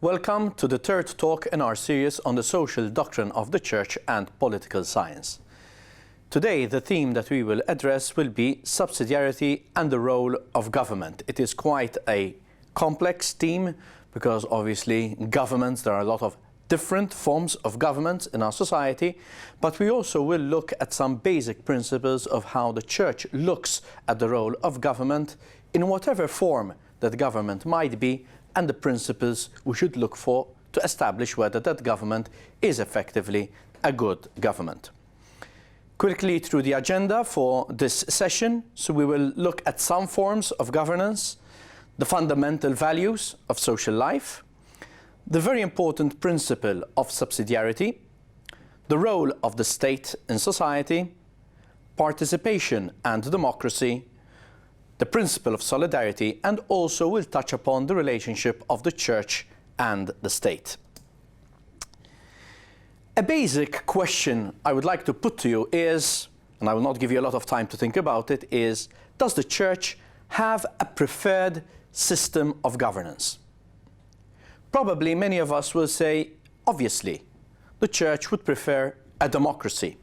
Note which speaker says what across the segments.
Speaker 1: Welcome to the third talk in our series on the social doctrine of the Church and political science. Today, the theme that we will address will be subsidiarity and the role of government. It is quite a complex theme because obviously governments, there are a lot of different forms of government in our society, but we also will look at some basic principles of how the Church looks at the role of government in whatever form that government might be, and the principles we should look for to establish whether that government is effectively a good government. Quickly through the agenda for this session, so we will look at some forms of governance, the fundamental values of social life, the very important principle of subsidiarity, the role of the state in society, participation and democracy, the principle of solidarity, and also we'll touch upon the relationship of the Church and the state. A basic question I would like to put to you is, and I will not give you a lot of time to think about it, is, does the Church have a preferred system of governance? Probably many of us will say, obviously, the Church would prefer a democracy.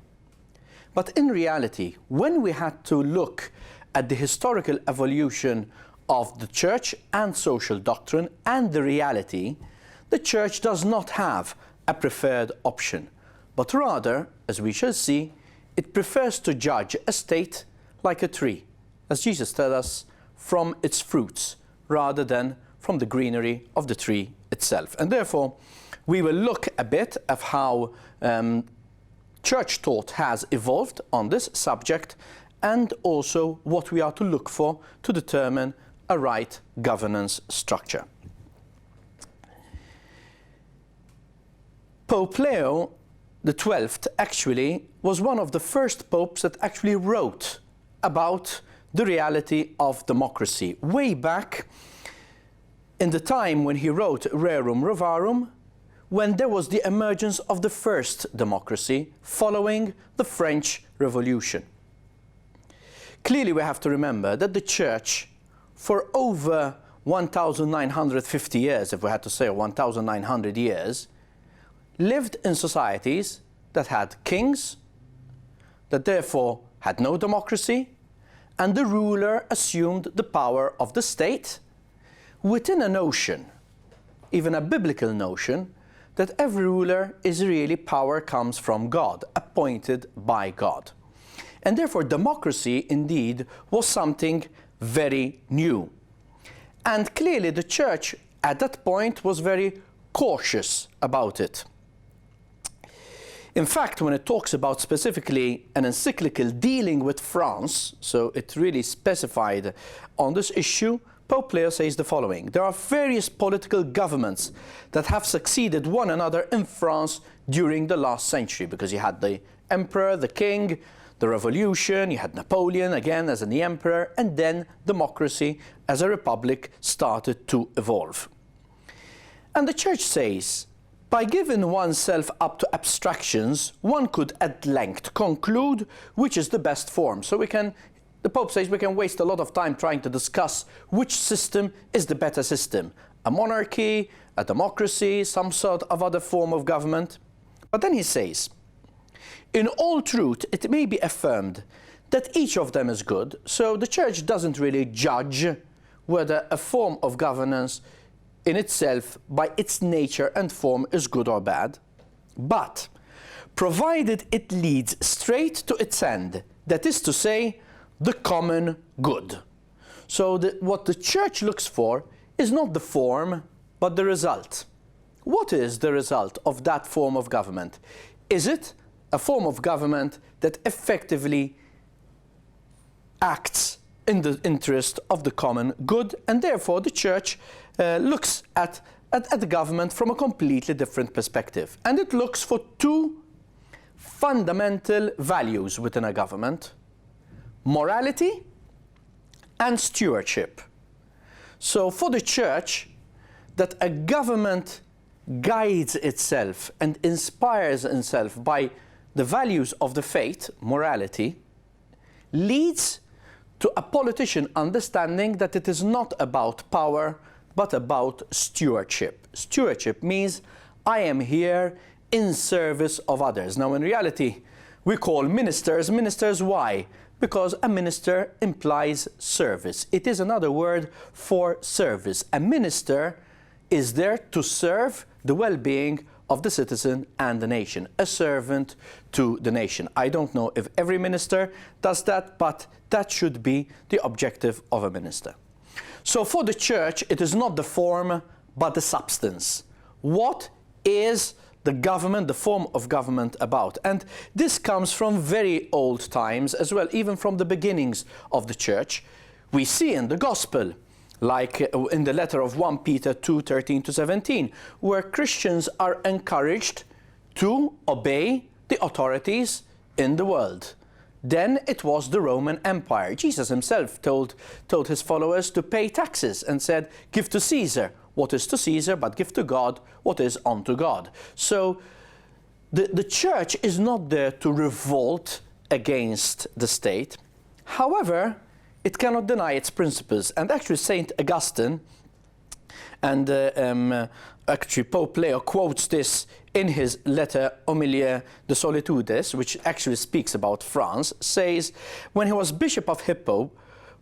Speaker 1: But in reality, when we had to look at the historical evolution of the Church and social doctrine and the reality, the Church does not have a preferred option, but rather, as we shall see, it prefers to judge a state like a tree, as Jesus tells us, from its fruits, rather than from the greenery of the tree itself. And therefore, we will look a bit at how Church thought has evolved on this subject, and also what we are to look for to determine a right governance structure. Pope Leo XII actually was one of the first popes that actually wrote about the reality of democracy. Way back in the time when he wrote Rerum Novarum, when there was the emergence of the first democracy following the French Revolution. Clearly, we have to remember that the Church, for over 1,950 years, if we had to say, or 1,900 years, lived in societies that had kings, that therefore had no democracy, and the ruler assumed the power of the state within a notion, even a biblical notion, that every ruler is really power comes from God, appointed by God. And therefore, democracy, indeed, was something very new. And clearly, the Church, at that point, was very cautious about it. In fact, when it talks about specifically an encyclical dealing with France, so it really specified on this issue, Pope Leo says the following: there are various political governments that have succeeded one another in France during the last century, because you had the emperor, the king, the revolution, you had Napoleon again as the emperor, and then democracy as a republic started to evolve. And the Church says, by giving oneself up to abstractions, one could at length conclude which is the best form. So the Pope says we can waste a lot of time trying to discuss which system is the better system. A monarchy, a democracy, some sort of other form of government. But then he says, in all truth, it may be affirmed that each of them is good, so the Church doesn't really judge whether a form of governance in itself, by its nature and form, is good or bad, but provided it leads straight to its end, that is to say, the common good. So what the Church looks for is not the form, but the result. What is the result of that form of government? Is it a form of government that effectively acts in the interest of the common good? And therefore the Church looks at the government from a completely different perspective. And it looks for two fundamental values within a government: morality and stewardship. So for the Church, that a government guides itself and inspires itself by the values of the faith, morality, leads to a politician understanding that it is not about power, but about stewardship. Stewardship means I am here in service of others. Now, in reality, we call ministers ministers. Why? Because a minister implies service. It is another word for service. A minister is there to serve the well-being of the citizen and the nation, a servant to the nation. I don't know if every minister does that, but that should be the objective of a minister. So for the church, it is not the form, but the substance. What is the government, the form of government about? And this comes from very old times as well, even from the beginnings of the church. We see in the gospel, like in the letter of 1 Peter 2:13-17, where Christians are encouraged to obey the authorities in the world. Then it was the Roman Empire. Jesus himself told his followers to pay taxes and said, give to Caesar what is to Caesar, but give to God what is unto God. So the church is not there to revolt against the state. However, it cannot deny its principles. And actually St. Augustine, and actually Pope Leo quotes this in his letter Homilia de Solitudes, which actually speaks about France, says, when he was Bishop of Hippo,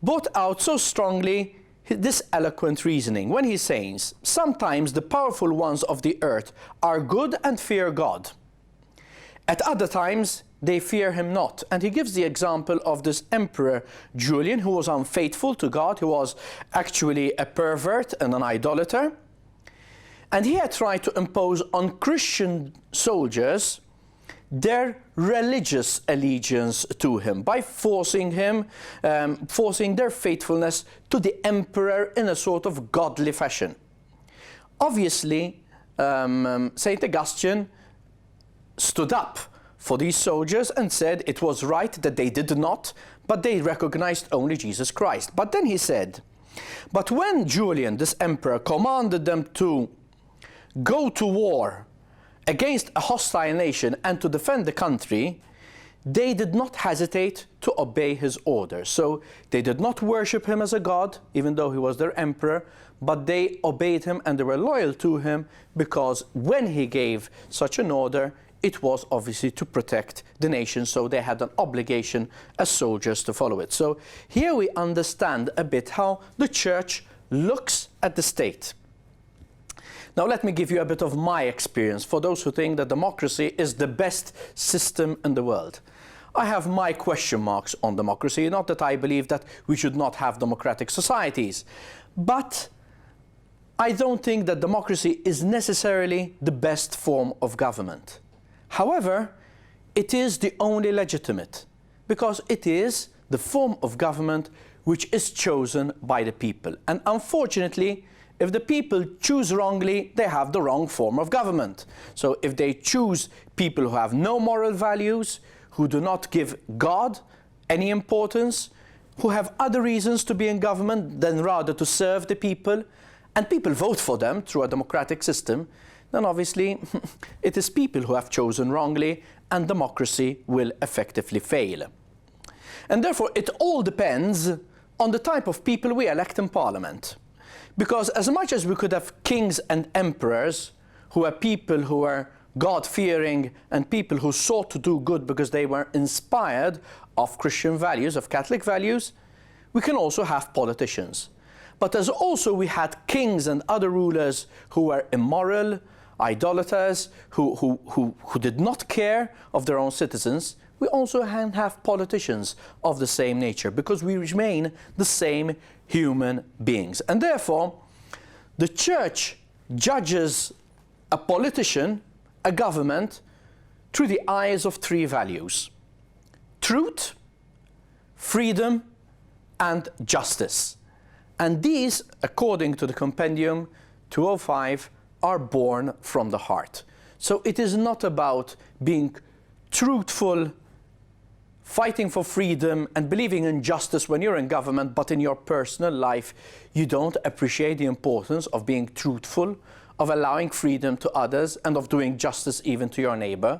Speaker 1: brought out so strongly this eloquent reasoning, when he says, sometimes the powerful ones of the earth are good and fear God. At other times, they fear him not. And he gives the example of this Emperor Julian, who was unfaithful to God, who was actually a pervert and an idolater. And he had tried to impose on Christian soldiers their religious allegiance to him by forcing their faithfulness to the emperor in a sort of godly fashion. Obviously, St. Augustine stood up for these soldiers and said it was right that they did not, but they recognized only Jesus Christ. But then he said, but when Julian, this emperor, commanded them to go to war against a hostile nation and to defend the country, they did not hesitate to obey his orders. So they did not worship him as a god, even though he was their emperor, but they obeyed him and they were loyal to him, because when he gave such an order, it was obviously to protect the nation, so they had an obligation as soldiers to follow it. So here we understand a bit how the church looks at the state. Now let me give you a bit of my experience for those who think that democracy is the best system in the world. I have my question marks on democracy, not that I believe that we should not have democratic societies, but I don't think that democracy is necessarily the best form of government. However, it is the only legitimate, because it is the form of government which is chosen by the people. And unfortunately, if the people choose wrongly, they have the wrong form of government. So if they choose people who have no moral values, who do not give God any importance, who have other reasons to be in government than rather to serve the people, and people vote for them through a democratic system, then obviously it is people who have chosen wrongly, and democracy will effectively fail. And therefore it all depends on the type of people we elect in Parliament. Because as much as we could have kings and emperors who are people who are God-fearing and people who sought to do good because they were inspired of Christian values, of Catholic values, we can also have politicians. But as also we had kings and other rulers who were immoral, idolaters, who did not care of their own citizens, we also have politicians of the same nature, because we remain the same human beings. And therefore, the church judges a politician, a government, through the eyes of three values: truth, freedom, and justice. And these, according to the Compendium 205, are born from the heart. So it is not about being truthful, fighting for freedom and believing in justice when you're in government, but in your personal life you don't appreciate the importance of being truthful, of allowing freedom to others, and of doing justice even to your neighbor.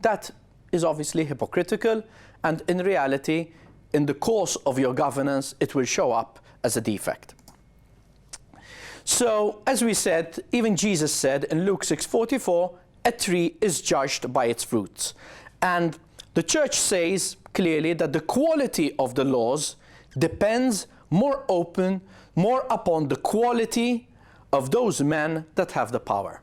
Speaker 1: That is obviously hypocritical, and in reality, in the course of your governance, it will show up as a defect. So, as we said, even Jesus said in Luke 6:44, a tree is judged by its fruits. And the church says clearly that the quality of the laws depends more upon the quality of those men that have the power.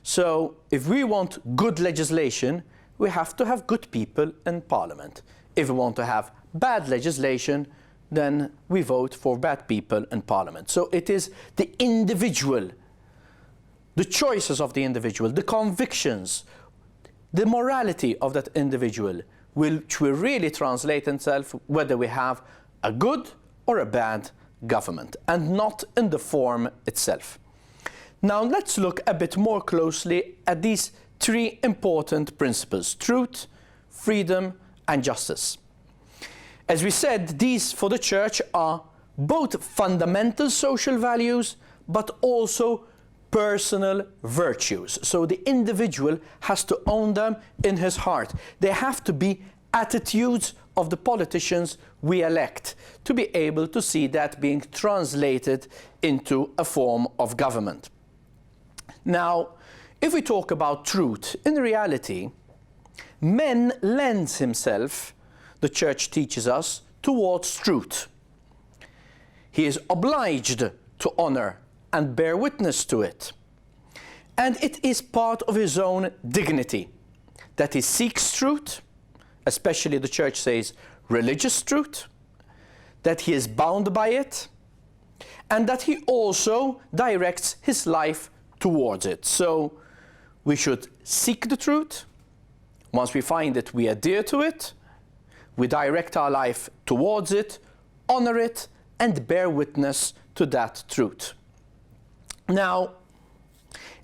Speaker 1: So, if we want good legislation, we have to have good people in Parliament. If we want to have bad legislation, then we vote for bad people in Parliament. So it is the individual, the choices of the individual, the convictions, the morality of that individual which will really translate itself whether we have a good or a bad government, and not in the form itself. Now let's look a bit more closely at these three important principles: truth, freedom, and justice. As we said, these for the church are both fundamental social values, but also personal virtues. So the individual has to own them in his heart. They have to be attitudes of the politicians we elect, to be able to see that being translated into a form of government. Now, if we talk about truth, in reality, man lends himself, the church teaches us, towards truth. He is obliged to honor and bear witness to it. And it is part of his own dignity that he seeks truth, especially the church says religious truth, that he is bound by it, and that he also directs his life towards it. So we should seek the truth. Once we find it, we adhere to it. We direct our life towards it, honor it, and bear witness to that truth. Now,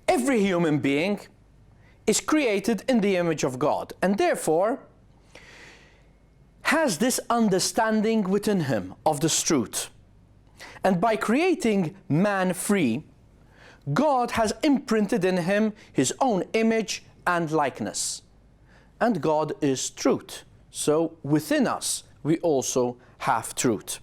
Speaker 1: every human being is created in the image of God, and therefore has this understanding within him of this truth. And by creating man free, God has imprinted in him his own image and likeness. And God is truth. So within us, we also have truth.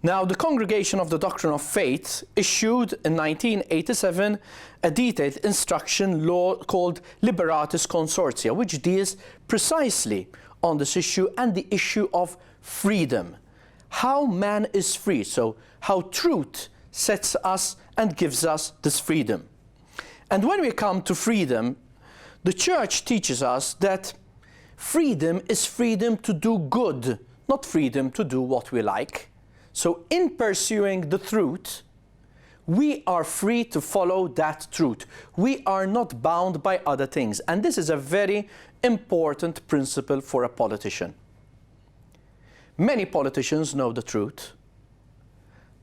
Speaker 1: Now, the Congregation of the Doctrine of Faith issued in 1987 a detailed instruction law called Liberatis Consortia, which deals precisely on this issue and the issue of freedom. How man is free, so how truth sets us and gives us this freedom. And when we come to freedom, the church teaches us that freedom is freedom to do good, not freedom to do what we like. So in pursuing the truth, we are free to follow that truth. We are not bound by other things. And this is a very important principle for a politician. Many politicians know the truth,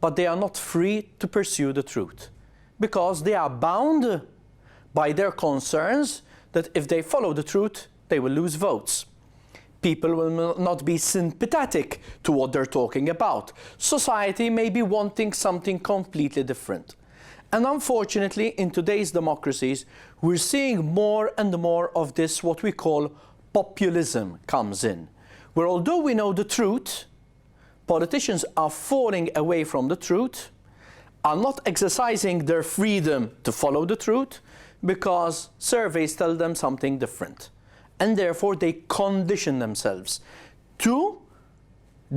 Speaker 1: but they are not free to pursue the truth because they are bound by their concerns that if they follow the truth, they will lose votes. People will not be sympathetic to what they're talking about. Society may be wanting something completely different. And unfortunately, in today's democracies, we're seeing more and more of this, what we call populism, comes in. Where although we know the truth, politicians are falling away from the truth, are not exercising their freedom to follow the truth, because surveys tell them something different. And therefore they condition themselves to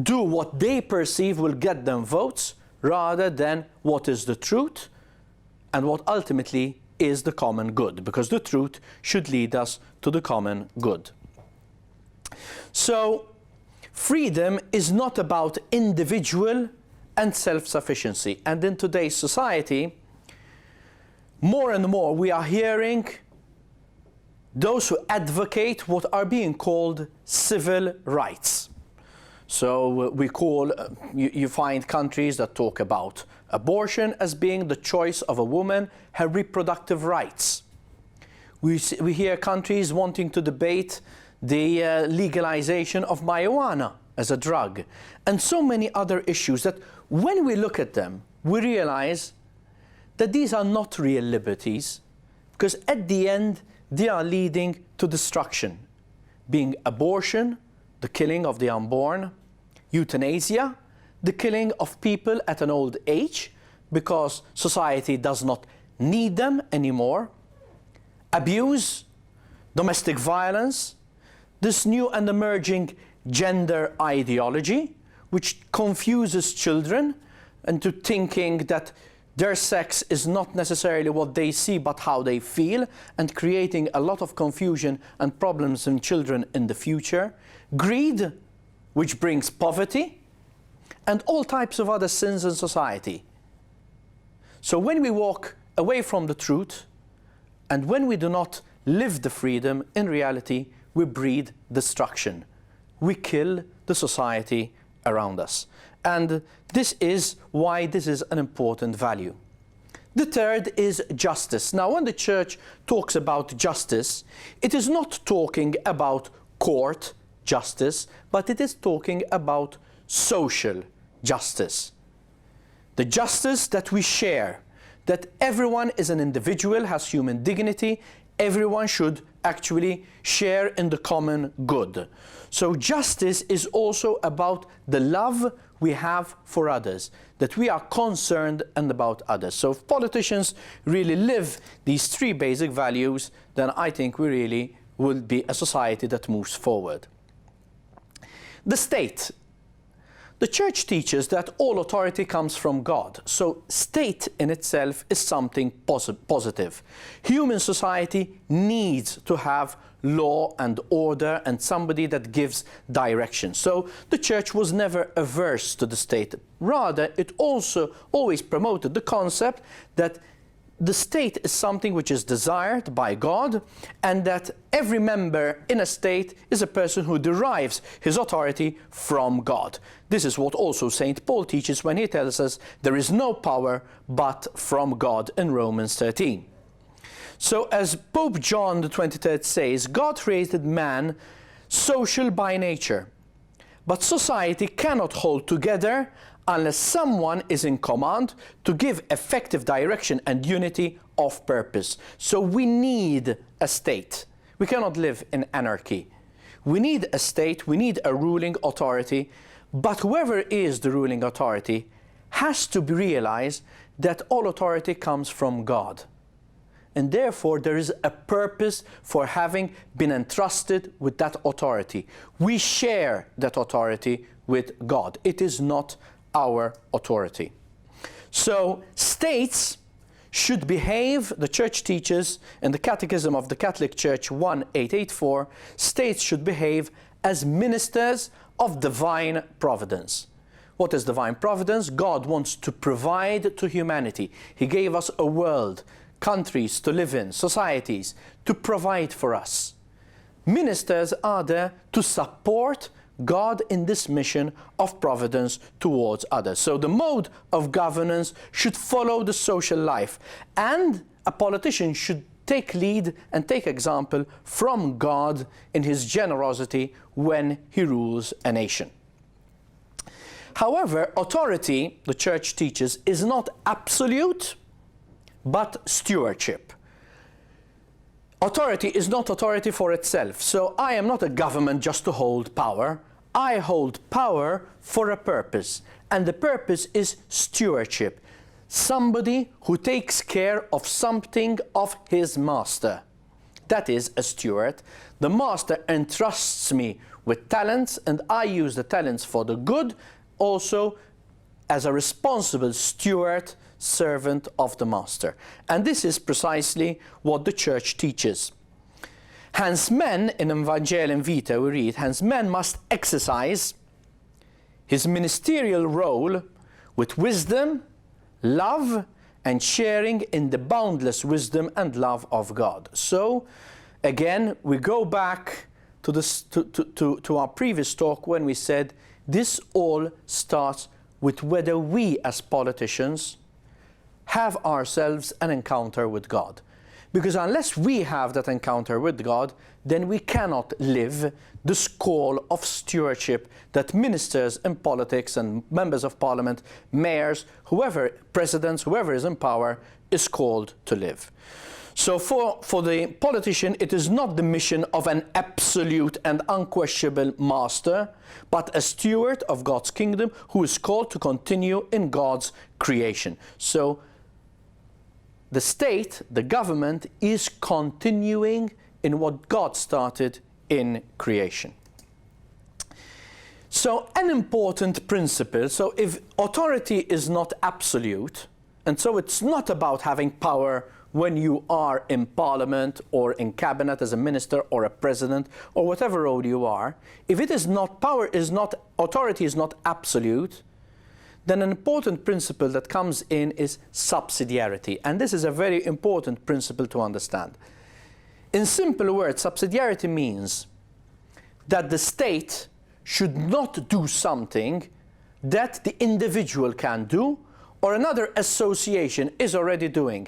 Speaker 1: do what they perceive will get them votes rather than what is the truth and what ultimately is the common good, because the truth should lead us to the common good. So freedom is not about individual and self-sufficiency. And in today's society, more and more we are hearing those who advocate what are being called civil rights. So we call, you find countries that talk about abortion as being the choice of a woman, her reproductive rights. We hear countries wanting to debate the legalization of marijuana as a drug, and so many other issues that when we look at them, we realize that these are not real liberties, because at the end, they are leading to destruction, being abortion, the killing of the unborn, euthanasia, the killing of people at an old age, because society does not need them anymore. Abuse, domestic violence, this new and emerging gender ideology, which confuses children into thinking that their sex is not necessarily what they see but how they feel, and creating a lot of confusion and problems in children in the future. Greed, which brings poverty, and all types of other sins in society. So when we walk away from the truth, and when we do not live the freedom, in reality, we breed destruction. We kill the society around us. And this is why this is an important value. The third is justice. Now, when the Church talks about justice, it is not talking about court justice, but it is talking about social justice. The justice that we share, that everyone is an individual, has human dignity, everyone should actually share in the common good. So justice is also about the love we have for others, that we are concerned and about others. So if politicians really live these three basic values, then I think we really will be a society that moves forward. The state. The Church teaches that all authority comes from God. So state in itself is something positive. Human society needs to have law and order and somebody that gives direction. So the Church was never averse to the state. Rather, it also always promoted the concept that the state is something which is desired by God, and that every member in a state is a person who derives his authority from God. This is what also St. Paul teaches when he tells us there is no power but from God in Romans 13. So as Pope John XXIII says, God created man social by nature, but society cannot hold together unless someone is in command to give effective direction and unity of purpose. So we need a state. We cannot live in anarchy. We need a state, we need a ruling authority, but whoever is the ruling authority has to realize that all authority comes from God. And therefore there is a purpose for having been entrusted with that authority. We share that authority with God. It is not our authority. So states should behave, the Church teaches in the Catechism of the Catholic Church 1884, states should behave as ministers of divine providence. What is divine providence? God wants to provide to humanity. He gave us a world, countries to live in, societies, to provide for us. Ministers are there to support God in this mission of providence towards others. So the mode of governance should follow the social life, and a politician should take lead and take example from God in his generosity when he rules a nation. However, authority, the Church teaches, is not absolute, but stewardship. Authority is not authority for itself. So I am not a government just to hold power. I hold power for a purpose, and the purpose is stewardship. Somebody who takes care of something of his master. That is a steward. The master entrusts me with talents, and I use the talents for the good, also as a responsible steward, servant of the master. And this is precisely what the Church teaches. Hence men, in Evangelium Vitae we read, hence man must exercise his ministerial role with wisdom, love, and sharing in the boundless wisdom and love of God. So, again, we go back to our previous talk when we said this all starts with whether we as politicians have ourselves an encounter with God. Because unless we have that encounter with God, then we cannot live this call of stewardship that ministers in politics and members of parliament, mayors, whoever, presidents, whoever is in power, is called to live. So for the politician, it is not the mission of an absolute and unquestionable master, but a steward of God's kingdom who is called to continue in God's creation. So the state, the government, is continuing in what God started in creation. So an important principle, so if authority is not absolute, and so it's not about having power when you are in parliament or in cabinet as a minister or a president or whatever role you are, if it is not, authority is not absolute, then an important principle that comes in is subsidiarity. And this is a very important principle to understand. In simple words, subsidiarity means that the state should not do something that the individual can do or another association is already doing.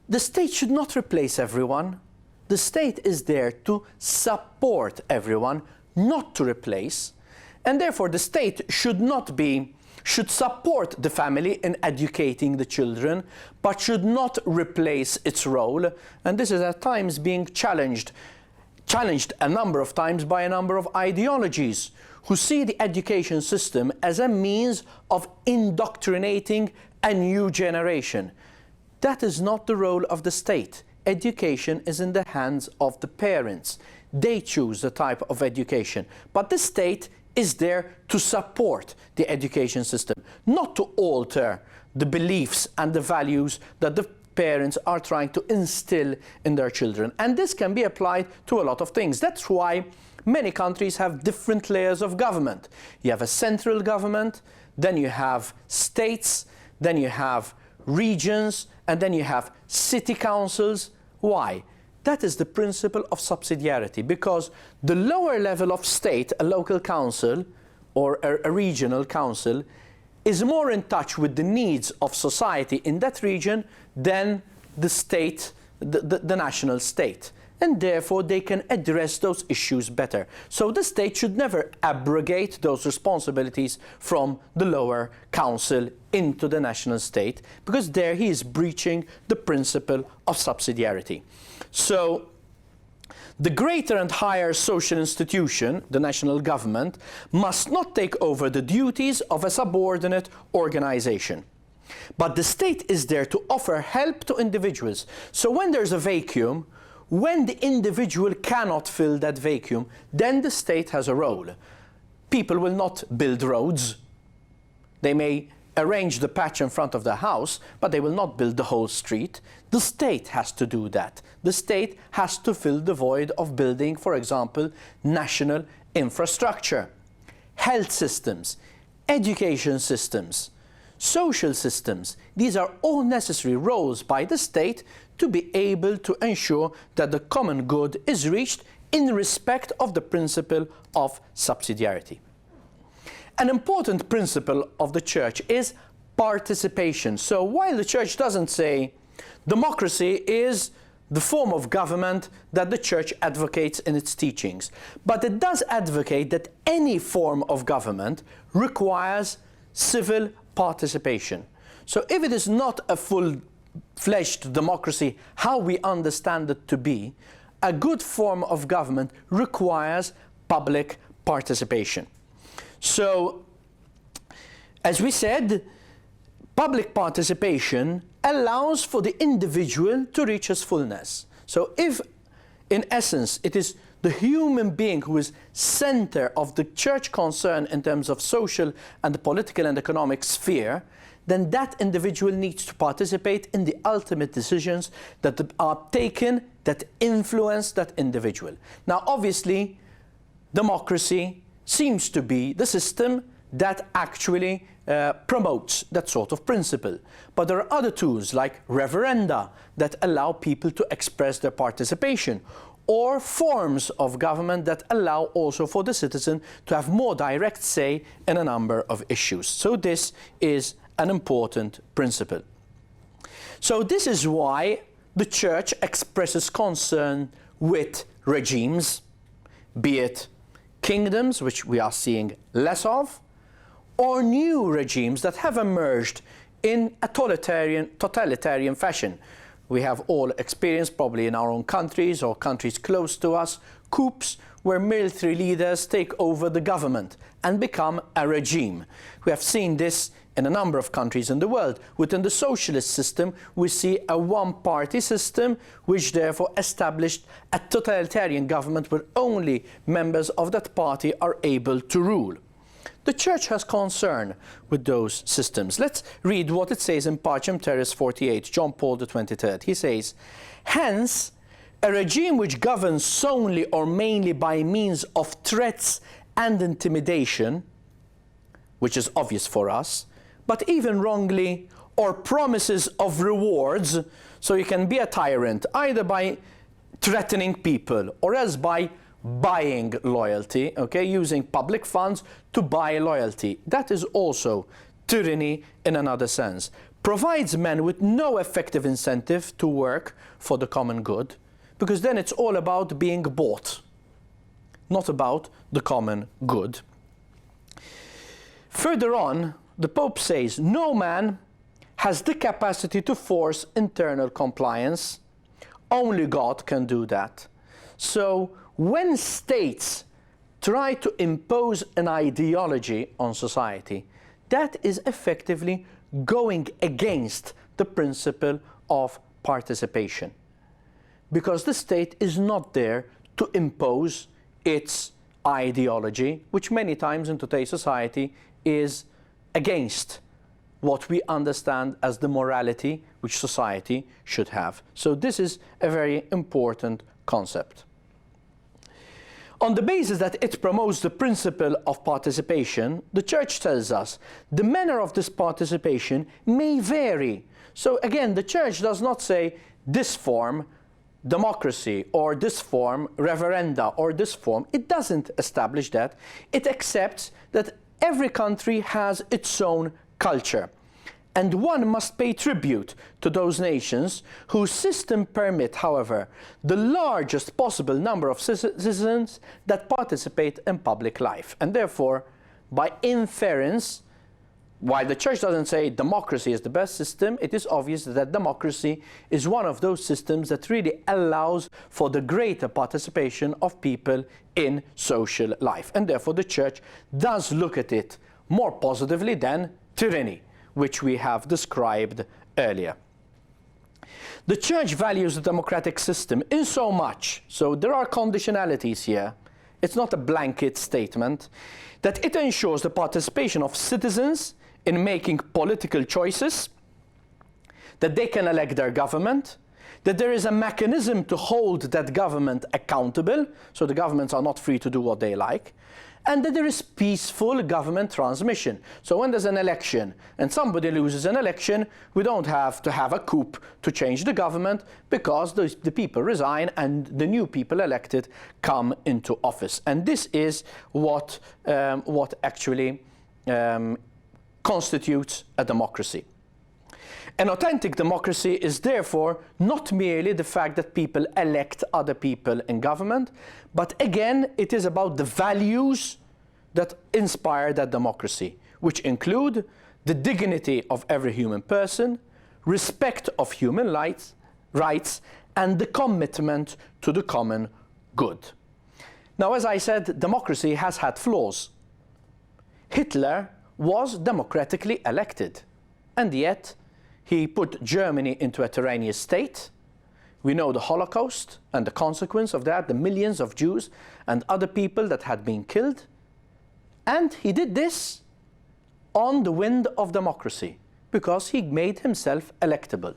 Speaker 1: The state should not replace everyone. The state is there to support everyone, not to replace. And therefore the state should support the family in educating the children, but should not replace its role. And this is at times being challenged a number of times by a number of ideologies who see the education system as a means of indoctrinating a new generation. That is not the role of the state. Education is in the hands of the parents. They choose the type of education. But the state is there to support the education system, not to alter the beliefs and the values that the parents are trying to instill in their children. And this can be applied to a lot of things. That's why many countries have different layers of government. You have a central government, then you have states, then you have regions, and then you have city councils. Why? That is the principle of subsidiarity, because the lower level of state, a local council or a regional council, is more in touch with the needs of society in that region than the state, the national state. And therefore they can address those issues better. So the state should never abrogate those responsibilities from the lower council into the national state, because there he is breaching the principle of subsidiarity. So the greater and higher social institution, the national government, must not take over the duties of a subordinate organization. But the state is there to offer help to individuals. So when there's a vacuum, when the individual cannot fill that vacuum, then the state has a role. People will not build roads. They may arrange the patch in front of the house, but they will not build the whole street. The state has to do that. The state has to fill the void of building, for example, national infrastructure, health systems, education systems, social systems. These are all necessary roles by the state to be able to ensure that the common good is reached in respect of the principle of subsidiarity. An important principle of the Church is participation. So while the Church doesn't say democracy is the form of government that the Church advocates in its teachings, but it does advocate that any form of government requires civil participation. So if it is not a full-fledged democracy, how we understand it to be, a good form of government requires public participation. So, as we said, public participation allows for the individual to reach his fullness. So if, in essence, it is the human being who is center of the Church concern in terms of social and the political and economic sphere, then that individual needs to participate in the ultimate decisions that are taken that influence that individual. Now, obviously, democracy seems to be the system that actually promotes that sort of principle. But there are other tools like referenda that allow people to express their participation, or forms of government that allow also for the citizen to have more direct say in a number of issues. So this is an important principle. So this is why the Church expresses concern with regimes, be it kingdoms, which we are seeing less of, or new regimes that have emerged in a totalitarian fashion. We have all experienced, probably in our own countries or countries close to us, coups where military leaders take over the government and become a regime. We have seen this in a number of countries in the world. Within the socialist system, we see a one-party system which therefore established a totalitarian government where only members of that party are able to rule. The Church has concern with those systems. Let's read what it says in Pacem Terris 48, John Paul XXIII. He says, "Hence, a regime which governs solely or mainly by means of threats and intimidation," which is obvious for us, "but even wrongly, or promises of rewards," so you can be a tyrant either by threatening people or else by buying loyalty, okay, using public funds to buy loyalty. That is also tyranny in another sense. "Provides men with no effective incentive to work for the common good," because then it's all about being bought, not about the common good. Further on, the Pope says, "No man has the capacity to force internal compliance. Only God can do that." So when states try to impose an ideology on society, that is effectively going against the principle of participation, because the state is not there to impose its ideology, which many times in today's society is against what we understand as the morality which society should have. So this is a very important concept. On the basis that it promotes the principle of participation, the Church tells us the manner of this participation may vary. So again, the Church does not say this form, democracy, or this form, referenda, or this form. It doesn't establish that. It accepts that every country has its own culture, and one must pay tribute to those nations whose system permit, however, the largest possible number of citizens that participate in public life. And therefore, by inference, while the Church doesn't say democracy is the best system, it is obvious that democracy is one of those systems that really allows for the greater participation of people in social life. And therefore, the Church does look at it more positively than tyranny, which we have described earlier. The Church values the democratic system in so much, so there are conditionalities here, it's not a blanket statement, that it ensures the participation of citizens in making political choices, that they can elect their government, that there is a mechanism to hold that government accountable, so the governments are not free to do what they like, and that there is peaceful government transmission. So when there's an election and somebody loses an election, we don't have to have a coup to change the government, because the people resign and the new people elected come into office. And this is what actually constitutes a democracy. An authentic democracy is therefore not merely the fact that people elect other people in government, but again, it is about the values that inspire that democracy, which include the dignity of every human person, respect of human rights, and the commitment to the common good. Now, as I said, democracy has had flaws. Hitler was democratically elected, and yet he put Germany into a tyrannous state. We know the Holocaust and the consequence of that, the millions of Jews and other people that had been killed. And he did this on the wind of democracy, because he made himself electable.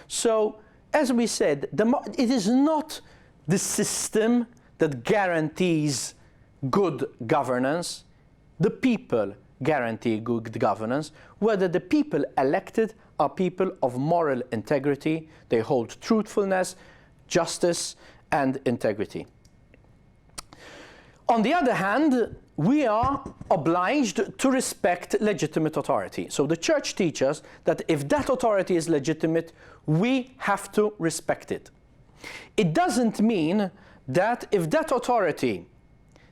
Speaker 1: So, as we said, it is not the system that guarantees good governance. The people guarantee good governance, whether the people elected are people of moral integrity, they hold truthfulness, justice, and integrity. On the other hand, we are obliged to respect legitimate authority. So the Church teaches that if that authority is legitimate, we have to respect it. It doesn't mean that if that authority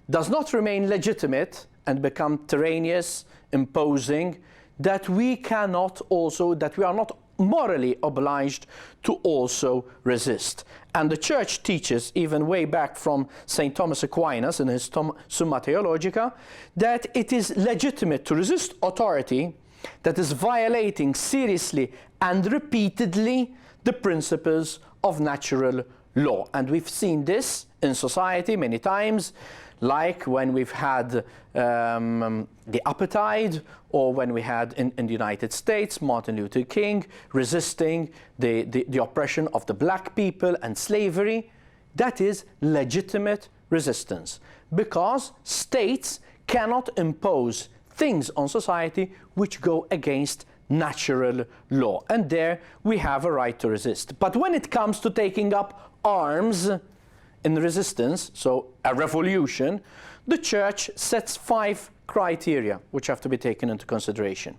Speaker 1: does not remain legitimate and become tyrannous, imposing, that we are not morally obliged to also resist. And the Church teaches, even way back from St. Thomas Aquinas in his Summa Theologica, that it is legitimate to resist authority that is violating seriously and repeatedly the principles of natural law. And we've seen this in society many times, like when we've had the apartheid, or when we had in the United States Martin Luther King resisting the oppression of the black people and slavery. That is legitimate resistance, because states cannot impose things on society which go against natural law, and there we have a right to resist. But when it comes to taking up arms in resistance, so a revolution, the Church sets 5 criteria which have to be taken into consideration.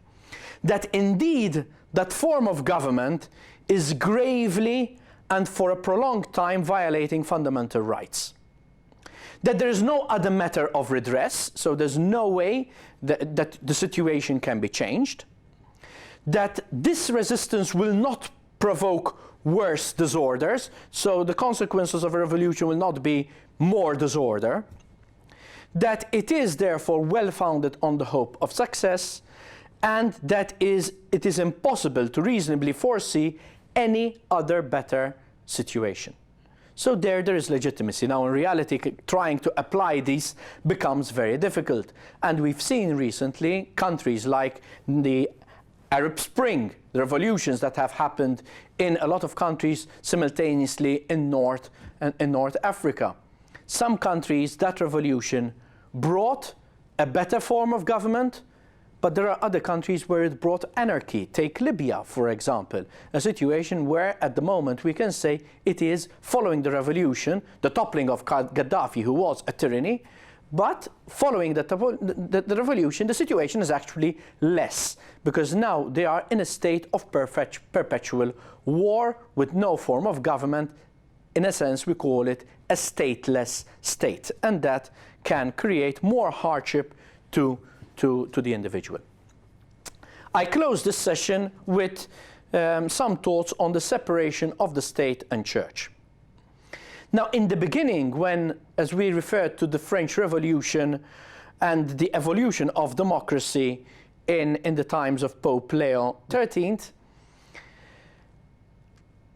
Speaker 1: That indeed that form of government is gravely and for a prolonged time violating fundamental rights. That there is no other matter of redress, so there's no way that the situation can be changed. That this resistance will not provoke worse disorders, so the consequences of a revolution will not be more disorder. That it is therefore well founded on the hope of success, and that it is impossible to reasonably foresee any other better situation. So there is legitimacy. Now in reality, trying to apply these becomes very difficult. And we've seen recently countries like the Arab Spring, the revolutions that have happened in a lot of countries simultaneously in North Africa. Some countries, that revolution brought a better form of government, but there are other countries where it brought anarchy. Take Libya, for example, a situation where at the moment we can say it is following the revolution, the toppling of Gaddafi, who was a tyranny, but following the revolution, the situation is actually less, because now they are in a state of perpetual war with no form of government. In a sense, we call it a stateless state, and that can create more hardship to the individual. I close this session with some thoughts on the separation of the state and church. Now, in the beginning, when, as we referred to the French Revolution and the evolution of democracy in the times of Pope Leo XIII,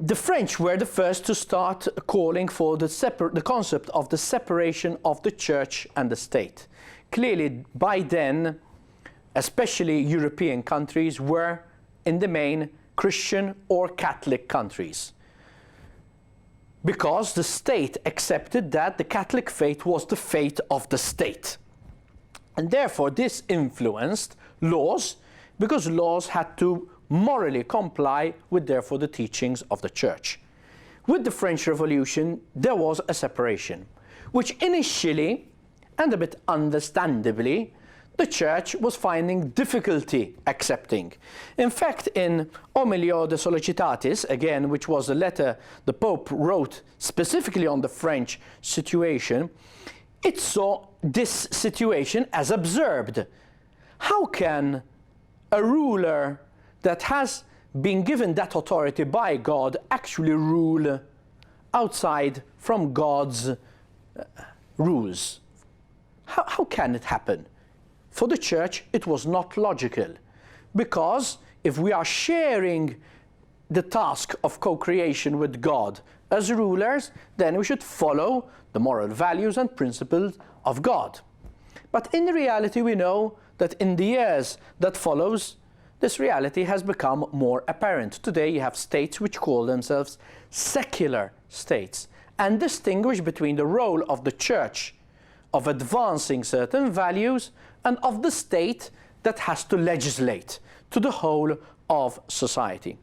Speaker 1: the French were the first to start calling for the concept of the separation of the church and the state. Clearly, by then, especially European countries were, in the main, Christian or Catholic countries, because the state accepted that the Catholic faith was the faith of the state. And therefore, this influenced laws, because laws had to morally comply with, therefore, the teachings of the Church. With the French Revolution, there was a separation, which initially, and a bit understandably, the Church was finding difficulty accepting. In fact, in Homilio de Sollicitatis, again, which was a letter the Pope wrote specifically on the French situation, it saw this situation as absurd. How can a ruler that has been given that authority by God actually rule outside from God's rules? How can it happen? For the Church, it was not logical, because if we are sharing the task of co-creation with God as rulers, then we should follow the moral values and principles of God. But in reality, we know that in the years that follows, this reality has become more apparent. Today you have states which call themselves secular states and distinguish between the role of the Church of advancing certain values and of the state that has to legislate to the whole of society.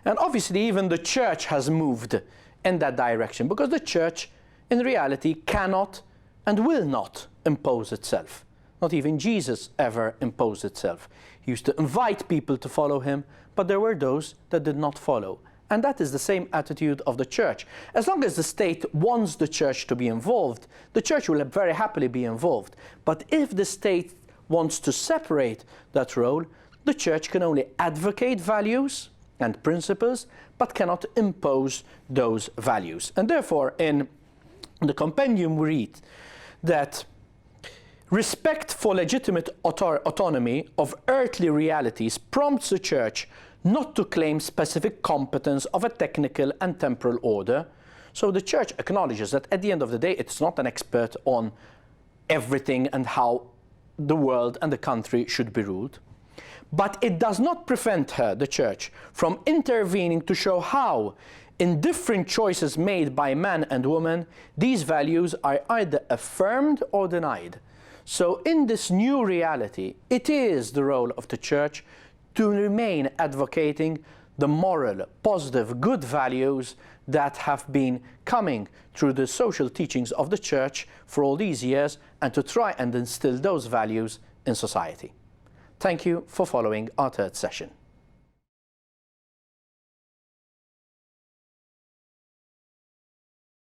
Speaker 1: And obviously even the Church has moved in that direction, because the Church in reality cannot and will not impose itself. Not even Jesus ever imposed itself. He used to invite people to follow him, but there were those that did not follow. And that is the same attitude of the Church. As long as the state wants the Church to be involved, the Church will very happily be involved. But if the state wants to separate that role, the Church can only advocate values and principles, but cannot impose those values. And therefore, in the compendium we read that respect for legitimate autonomy of earthly realities prompts the Church not to claim specific competence of a technical and temporal order. So the Church acknowledges that at the end of the day, it's not an expert on everything and how the world and the country should be ruled. But it does not prevent her, the Church, from intervening to show how, in different choices made by man and woman, these values are either affirmed or denied. So in this new reality, it is the role of the Church to remain advocating the moral, positive, good values that have been coming through the social teachings of the Church for all these years, and to try and instill those values in society. Thank you for following our third session.